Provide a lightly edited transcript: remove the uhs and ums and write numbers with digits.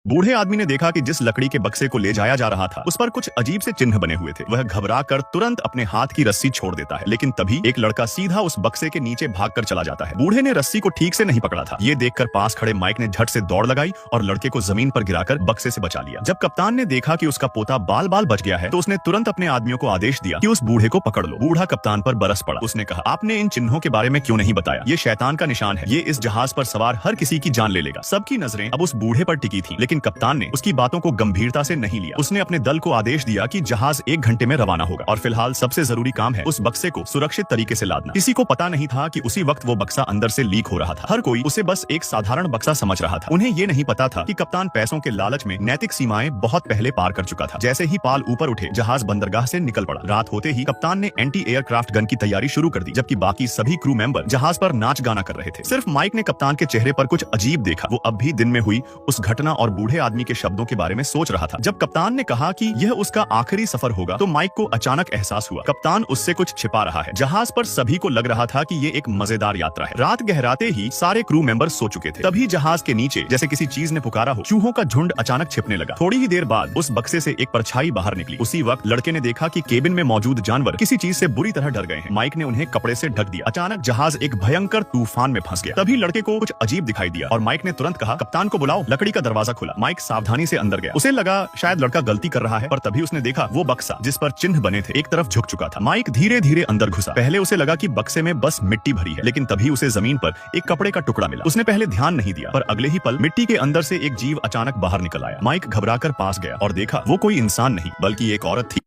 बूढ़े आदमी ने देखा कि जिस लकड़ी के बक्से को ले जाया जा रहा था उस पर कुछ अजीब से चिन्ह बने हुए थे। वह घबराकर तुरंत अपने हाथ की रस्सी छोड़ देता है, लेकिन तभी एक लड़का सीधा उस बक्से के नीचे भागकर चला जाता है। बूढ़े ने रस्सी को ठीक से नहीं पकड़ा था। ये देखकर पास खड़े माइक ने झट से दौड़ लगाई और लड़के को जमीन पर गिराकर बक्से से बचा लिया। जब कप्तान ने देखा कि उसका पोता बाल बाल बच गया है तो उसने तुरंत अपने आदमियों को आदेश दिया कि उस बूढ़े को पकड़ लो। बूढ़ा कप्तान पर बरस पड़ा। उसने कहा, आपने इन चिन्हों के बारे में क्यों नहीं बताया? ये शैतान का निशान है। ये इस जहाज पर सवार हर किसी की जान ले लेगा। सबकी नजरें अब उस बूढ़े पर टिकी थी, लेकिन कप्तान ने उसकी बातों को गंभीरता से नहीं लिया। उसने अपने दल को आदेश दिया कि जहाज 1 घंटे में रवाना होगा और फिलहाल सबसे जरूरी काम है उस बक्से को सुरक्षित तरीके से लादना। किसी को पता नहीं था कि उसी वक्त वो बक्सा अंदर से लीक हो रहा था। हर कोई उसे बस एक साधारण बक्सा समझ रहा था। उन्हें ये नहीं पता था कि कप्तान पैसों के लालच में नैतिक सीमाएं बहुत पहले पार कर चुका था। जैसे ही पाल ऊपर उठे, जहाज बंदरगाह से निकल पड़ा। रात होते ही कप्तान ने एंटी एयरक्राफ्ट गन की तैयारी शुरू कर दी, जबकि बाकी सभी क्रू मेंबर जहाज पर नाच गाना कर रहे थे। सिर्फ माइक ने कप्तान के चेहरे पर कुछ अजीब देखा। वो अब भी दिन में हुई उस घटना और बूढ़े आदमी के शब्दों के बारे में सोच रहा था। जब कप्तान ने कहा कि यह उसका आखिरी सफर होगा तो माइक को अचानक एहसास हुआ कप्तान उससे कुछ छिपा रहा है। जहाज पर सभी को लग रहा था कि ये एक मजेदार यात्रा है। रात गहराते ही सारे क्रू मेंबर सो चुके थे। तभी जहाज के नीचे जैसे किसी चीज ने पुकारा हो। चूहों का झुंड अचानक छिपने लगा। थोड़ी ही देर बाद उस बक्से से एक परछाई बाहर निकली। उसी वक्त लड़के ने देखा कि केबिन में मौजूद जानवर किसी चीज से बुरी तरह डर गए हैं। माइक ने उन्हें कपड़े से ढक दिया। अचानक जहाज एक भयंकर तूफान में फंस गया। तभी लड़के को कुछ अजीब दिखाई दिया और माइक ने तुरंत कहा, कप्तान को बुलाओ। लकड़ी का दरवाजा खुला। माइक सावधानी से अंदर गया। उसे लगा शायद लड़का गलती कर रहा है, पर तभी उसने देखा वो बक्सा जिस पर चिन्ह बने थे एक तरफ झुक चुका था। माइक धीरे धीरे अंदर घुसा। पहले उसे लगा कि बक्से में बस मिट्टी भरी है, लेकिन तभी उसे जमीन पर एक कपड़े का टुकड़ा मिला। उसने पहले ध्यान नहीं दिया, पर अगले ही पल मिट्टी के अंदर से एक जीव अचानक बाहर निकल आया। माइक घबराकर पास गया और देखा वो कोई इंसान नहीं बल्कि एक औरत थी।